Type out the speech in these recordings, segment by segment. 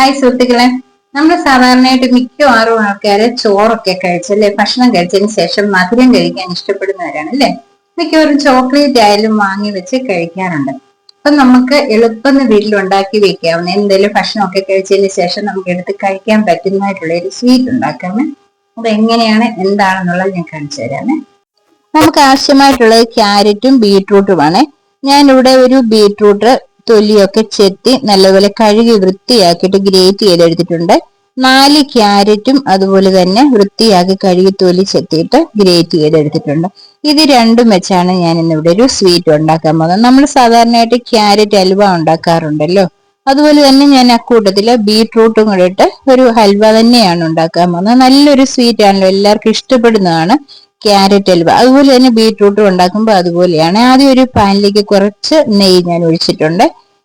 Hi സുഹൃത്തുക്കളെ, നമ്മൾ സാധാരണയായിട്ട് മിക്കവാറും ആൾക്കാര് ചോറൊക്കെ കഴിച്ചല്ലേ, ഭക്ഷണം കഴിച്ചതിന് ശേഷം മധുരം കഴിക്കാൻ ഇഷ്ടപ്പെടുന്നവരാണ് അല്ലേ. മിക്കവാറും ചോക്ലേറ്റ് ആയാലും വാങ്ങി വെച്ച് കഴിക്കാറുണ്ട്. അപ്പൊ നമുക്ക് എളുപ്പം വീട്ടിൽ ഉണ്ടാക്കി വെക്കാവുന്ന എന്തെങ്കിലും ഭക്ഷണമൊക്കെ കഴിച്ചതിന് ശേഷം നമുക്ക് എടുത്ത് കഴിക്കാൻ പറ്റുന്നതായിട്ടുള്ള ഒരു സ്വീറ്റ് ഉണ്ടാക്കാമേ. അത് എങ്ങനെയാണ് എന്താണെന്നുള്ളത് ഞാൻ കാണിച്ചു തരാമേ. നമുക്ക് ആവശ്യമായിട്ടുള്ളത് ക്യാരറ്റും ബീട്രൂട്ടുമാണ്. ഞാനിവിടെ ഒരു ബീട്രൂട്ട് തൊലിയൊക്കെ ചെത്തി നല്ലപോലെ കഴുകി വൃത്തിയാക്കിയിട്ട് ഗ്രേറ്റ് ചെയ്തെടുത്തിട്ടുണ്ട്. 4 ക്യാരറ്റും അതുപോലെ തന്നെ വൃത്തിയാക്കി കഴുകി തൊലി ചെത്തിയിട്ട് ഗ്രേറ്റ് ചെയ്തെടുത്തിട്ടുണ്ട്. ഇത് രണ്ടും വെച്ചാണ് ഞാൻ ഇന്നിവിടെ ഒരു സ്വീറ്റ് ഉണ്ടാക്കാൻ പോകുന്നത്. നമ്മൾ സാധാരണയായിട്ട് ക്യാരറ്റ് ഹൽവ ഉണ്ടാക്കാറുണ്ടല്ലോ, അതുപോലെ തന്നെ ഞാൻ അക്കൂട്ടത്തില് ബീട്രൂട്ടും കൂടെ ഇട്ട് ഒരു ഹൽവ തന്നെയാണ് ഉണ്ടാക്കാൻ പോകുന്നത്. നല്ലൊരു സ്വീറ്റ് ആണല്ലോ, എല്ലാവർക്കും ഇഷ്ടപ്പെടുന്നതാണ് ക്യാരറ്റ് ഹൽവ. അതുപോലെ തന്നെ ബീട്രൂട്ടും ഉണ്ടാക്കുമ്പോൾ അതുപോലെയാണ്. ആദ്യം ഒരു പാനിലേക്ക് കുറച്ച് നെയ്യ് ഞാൻ ഒഴിച്ചിട്ടുണ്ട്.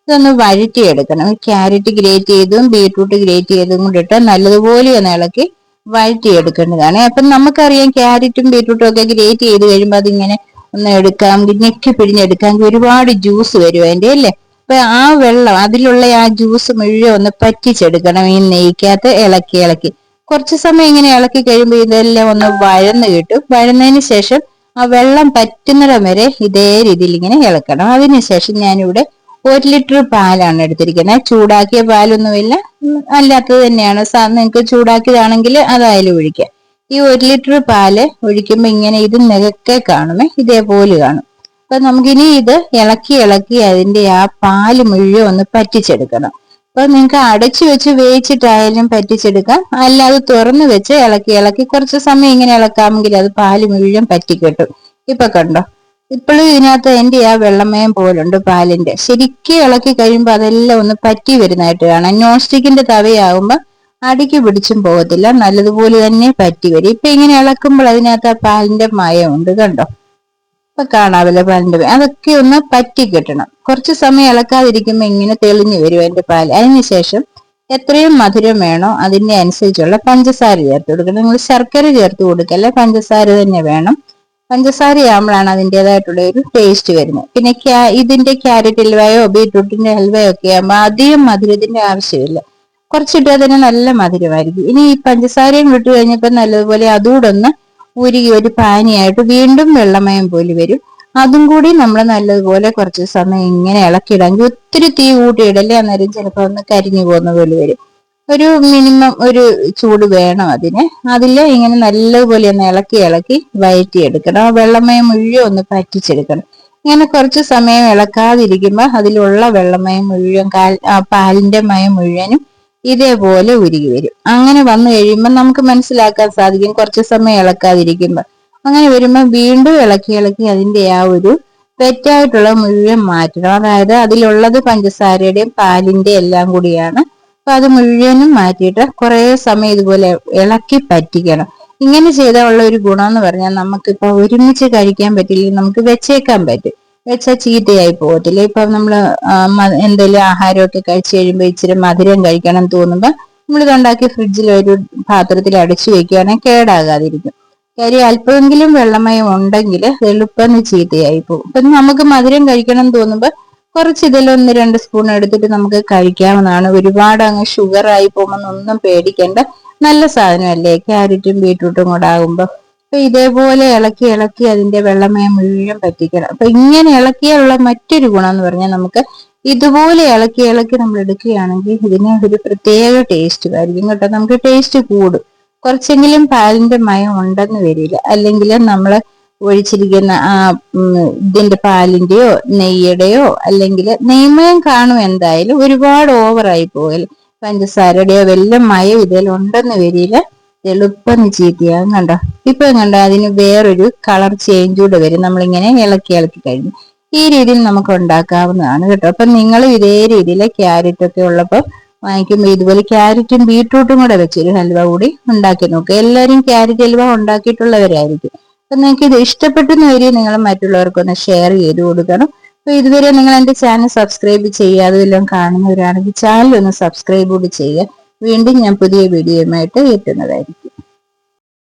ഇതൊന്ന് വഴറ്റിയെടുക്കണം. ക്യാരറ്റ് ഗ്രേറ്റ് ചെയ്തും ബീട്രൂട്ട് ഗ്രേറ്റ് ചെയ്തും കൂടി ഇട്ട് നല്ലതുപോലെ ഒന്ന് ഇളക്കി വഴറ്റിയെടുക്കേണ്ടതാണ്. അപ്പം നമുക്കറിയാം ക്യാരറ്റും ബീട്രൂട്ടും ഒക്കെ ഗ്രേറ്റ് ചെയ്ത് കഴിയുമ്പോൾ അതിങ്ങനെ ഒന്ന് എടുക്കാം, ഞെക്കി പിഴിഞ്ഞെടുക്കാം, ഒരുപാട് ജ്യൂസ് വരും അതിന്റെ അല്ലേ. അപ്പൊ ആ വെള്ളം, അതിലുള്ള ആ ജ്യൂസ് മുഴുവൻ ഒന്ന് പറ്റിച്ചെടുക്കണം ഈ നെയ്ക്കകത്ത് ഇളക്കി ഇളക്കി. കുറച്ച് സമയം ഇങ്ങനെ ഇളക്കി കഴിയുമ്പോൾ ഇതെല്ലാം ഒന്ന് വഴന്ന് കിട്ടും. വഴന്നതിന് ശേഷം ആ വെള്ളം പറ്റുന്നിടം വരെ ഇതേ രീതിയിൽ ഇങ്ങനെ ഇളക്കണം. അതിനുശേഷം ഞാനിവിടെ 1 ലിറ്റർ പാലാണ് എടുത്തിരിക്കുന്നത്. ചൂടാക്കിയ പാലൊന്നുമില്ല, അല്ലാത്തത് തന്നെയാണ്. നിങ്ങൾക്ക് ചൂടാക്കിയതാണെങ്കിൽ അതായാലും ഒഴിക്കാം. ഈ 1 ലിറ്റർ പാല് ഒഴിക്കുമ്പോൾ ഇങ്ങനെ ഇത് നികക്കെ കാണുമേ, ഇതേപോലെ കാണും. അപ്പൊ നമുക്കിനി ഇത് ഇളക്കി ഇളക്കി അതിന്റെ ആ പാല് മുഴുവൻ ഒന്ന് പറ്റിച്ചെടുക്കണം. അപ്പൊ നിങ്ങൾക്ക് അടച്ചു വെച്ച് വേവിച്ചിട്ടായാലും പറ്റിച്ചെടുക്കാം, അല്ലാതെ തുറന്നു വെച്ച് ഇളക്കി ഇളക്കി കുറച്ച് സമയം ഇങ്ങനെ ഇളക്കാമെങ്കിൽ അത് പാല് മുഴുവൻ പറ്റിക്കിട്ടും. ഇപ്പൊ കണ്ടോ, ഇപ്പോഴും ഇതിനകത്ത് എന്റെ ആ വെള്ളമയം പോലുണ്ട് പാലിന്റെ. ശരിക്കും ഇളക്കി കഴിയുമ്പോൾ അതെല്ലാം ഒന്ന് പറ്റി വരുന്നതായിട്ട് കാണാം. നോൺ സ്റ്റിക്കിന്റെ തവയാകുമ്പോൾ അടിക്ക് പിടിച്ചും പോകത്തില്ല, നല്ലതുപോലെ തന്നെ പറ്റി വരും. ഇപ്പൊ ഇങ്ങനെ ഇളക്കുമ്പോൾ അതിനകത്ത് ആ പാലിന്റെ മയമുണ്ട്, കണ്ടോ. ഇപ്പൊ കാണാവില്ല പാലിന്റെ മയം. അതൊക്കെ ഒന്ന് പറ്റി കിട്ടണം. കുറച്ച് സമയം ഇളക്കാതിരിക്കുമ്പോൾ ഇങ്ങനെ തെളിഞ്ഞു വരും അതിന്റെ പാല്. അതിനുശേഷം എത്രയും മധുരം വേണോ അതിന്റെ അനുസരിച്ചുള്ള പഞ്ചസാര ചേർത്ത് കൊടുക്കണം. നിങ്ങൾ ശർക്കര ചേർത്ത് കൊടുക്കല്ല, പഞ്ചസാര തന്നെ വേണം. പഞ്ചസാരയാകുമ്പോഴാണ് അതിൻ്റെതായിട്ടുള്ള ഒരു ടേസ്റ്റ് വരുന്നത്. പിന്നെ ഇതിന്റെ ക്യാരറ്റ് ഹൽവയോ ബീട്രൂട്ടിന്റെ ഹൽവയോ ഒക്കെ ആകുമ്പോൾ അധികം മധുരത്തിന്റെ ആവശ്യമില്ല, കുറച്ചിട്ട് അതിന് നല്ല മധുരമായിരിക്കും. ഇനി ഈ പഞ്ചസാരയും വിട്ടു കഴിഞ്ഞപ്പോൾ നല്ലതുപോലെ അതുകൂടെ ഒന്ന് ഉരുകി ഒരു പാനിയായിട്ട് വീണ്ടും വെള്ളമയം പോലെ വരും. അതും കൂടി നമ്മൾ നല്ലതുപോലെ കുറച്ച് സമയം ഇങ്ങനെ ഇളക്കിയിടാമെങ്കിൽ, ഒത്തിരി തീ കൂട്ടിയിടല്ലേ, അന്നേരം ചിലപ്പോൾ ഒന്ന് കരിഞ്ഞു പോകുന്ന പോലെ വരും. ഒരു മിനിമം ഒരു ചൂട് വേണം അതിന്. അതിൽ ഇങ്ങനെ നല്ലതുപോലെ ഒന്ന് ഇളക്കി ഇളക്കി വഴറ്റിയെടുക്കണം. ആ വെള്ളമയം മുഴുവൻ ഒന്ന് പറ്റിച്ചെടുക്കണം. ഇങ്ങനെ കുറച്ച് സമയം ഇളക്കാതിരിക്കുമ്പോൾ അതിലുള്ള വെള്ളമയം മുഴുവൻ പാലിന്റെ മയം മുഴുവനും ഇതേപോലെ ഉരുകി വരും. അങ്ങനെ വന്നു കഴിയുമ്പോൾ നമുക്ക് മനസ്സിലാക്കാൻ സാധിക്കും കുറച്ച് സമയം ഇളക്കാതിരിക്കുമ്പോൾ. അങ്ങനെ വരുമ്പോൾ വീണ്ടും ഇളക്കി ഇളക്കി അതിന്റെ ആ ഒരു തെറ്റായിട്ടുള്ള മുഴുവൻ മാറ്റണം. അതായത് അതിലുള്ളത് പഞ്ചസാരയുടെയും പാലിന്റെ എല്ലാം കൂടിയാണ്. അപ്പൊ അത് മുഴുവനും മാറ്റിയിട്ട് കുറെ സമയം ഇതുപോലെ ഇളക്കി പറ്റിക്കണം. ഇങ്ങനെ ചെയ്താൽ ഉള്ള ഒരു ഗുണം എന്ന് പറഞ്ഞാൽ നമുക്കിപ്പോ ഒരുമിച്ച് കഴിക്കാൻ പറ്റില്ല, നമുക്ക് വെച്ചേക്കാൻ പറ്റും. വെച്ചാൽ ചീത്തയായി പോകത്തില്ല. ഇപ്പൊ നമ്മള് എന്തെങ്കിലും ആഹാരമൊക്കെ കഴിച്ചു കഴിയുമ്പോൾ ഇച്ചിരി മധുരം കഴിക്കണം തോന്നുമ്പോ നമ്മളിത് ഉണ്ടാക്കി ഫ്രിഡ്ജിൽ ഒരു പാത്രത്തിൽ അടച്ചു വെക്കുകയാണെങ്കിൽ കേടാകാതിരിക്കും. കാര്യം അല്പമെങ്കിലും വെള്ളമയം ഉണ്ടെങ്കിൽ എളുപ്പം ചീത്തയായി പോകും. ഇപ്പൊ നമുക്ക് മധുരം കഴിക്കണം തോന്നുമ്പോ കുറച്ച് ഇതിൽ 1-2 സ്പൂൺ എടുത്തിട്ട് നമുക്ക് കഴിക്കാവുന്നതാണ്. ഒരുപാട് അങ്ങ് ഷുഗർ ആയി പോകുമെന്നൊന്നും പേടിക്കേണ്ട. നല്ല സാധനമല്ലേ ക്യാരറ്റും ബീട്രൂട്ടും കൂടെ ആകുമ്പോ. അപ്പൊ ഇതേപോലെ ഇളക്കി ഇളക്കി അതിന്റെ വെള്ളമയം മുഴുവൻ പറ്റിക്കണം. അപ്പൊ ഇങ്ങനെ ഇളക്കിയുള്ള മറ്റൊരു ഗുണം എന്ന് പറഞ്ഞാൽ നമുക്ക് ഇതുപോലെ ഇളക്കി ഇളക്കി നമ്മൾ എടുക്കുകയാണെങ്കിൽ ഇതിന് ഒരു പ്രത്യേക ടേസ്റ്റ് ആയിരിക്കും കേട്ടോ. നമുക്ക് ടേസ്റ്റ് കൂടും. കുറച്ചെങ്കിലും പാലിന്റെ മയം ഉണ്ടെന്ന് വരില്ല. അല്ലെങ്കിൽ നമ്മൾ ഒഴിച്ചിരിക്കുന്ന ആ ഇതിന്റെ പാലിന്റെയോ നെയ്യുടെയോ അല്ലെങ്കിൽ നെയ്മയം കാണും എന്തായാലും, ഒരുപാട് ഓവറായി പോകല്. പഞ്ചസാരയുടെയോ വല്ല മയം ഇതിൽ ഉണ്ടെന്ന് വരില്ല, എളുപ്പം ചീത്തയാകും. കണ്ടോ, ഇപ്പൊ കണ്ടോ അതിന് വേറൊരു കളർ ചേഞ്ച് കൂടെ വരും നമ്മളിങ്ങനെ ഇളക്കി ഇളക്കി കഴിഞ്ഞു. ഈ രീതിയിൽ നമുക്ക് ഉണ്ടാക്കാവുന്നതാണ് കേട്ടോ. അപ്പൊ നിങ്ങളും ഇതേ രീതിയിൽ ക്യാരറ്റ് ഒക്കെ ഉള്ളപ്പോൾ വാങ്ങിക്കുമ്പോൾ ഇതുപോലെ ക്യാരറ്റും ബീട്രൂട്ടും കൂടെ വെച്ചൊരു ഹൽവ കൂടി ഉണ്ടാക്കി നോക്കുക. എല്ലാവരും ക്യാരറ്റ് ഹൽവ ഉണ്ടാക്കിയിട്ടുള്ളവരായിരിക്കും. അപ്പൊ നിങ്ങൾക്ക് ഇത് ഇഷ്ടപ്പെട്ടെന്ന് വരിക നിങ്ങൾ മറ്റുള്ളവർക്കൊന്ന് ഷെയർ ചെയ്ത് കൊടുക്കണം. അപ്പൊ ഇതുവരെ നിങ്ങൾ എന്റെ ചാനൽ സബ്സ്ക്രൈബ് ചെയ്യാതെ വല്ലതും കാണുന്നവരാണെങ്കിൽ ചാനൽ ഒന്ന് സബ്സ്ക്രൈബ് കൂടി ചെയ്യുക. വീണ്ടും ഞാൻ പുതിയ വീഡിയോയുമായിട്ട് എത്തുന്നതായിരിക്കും.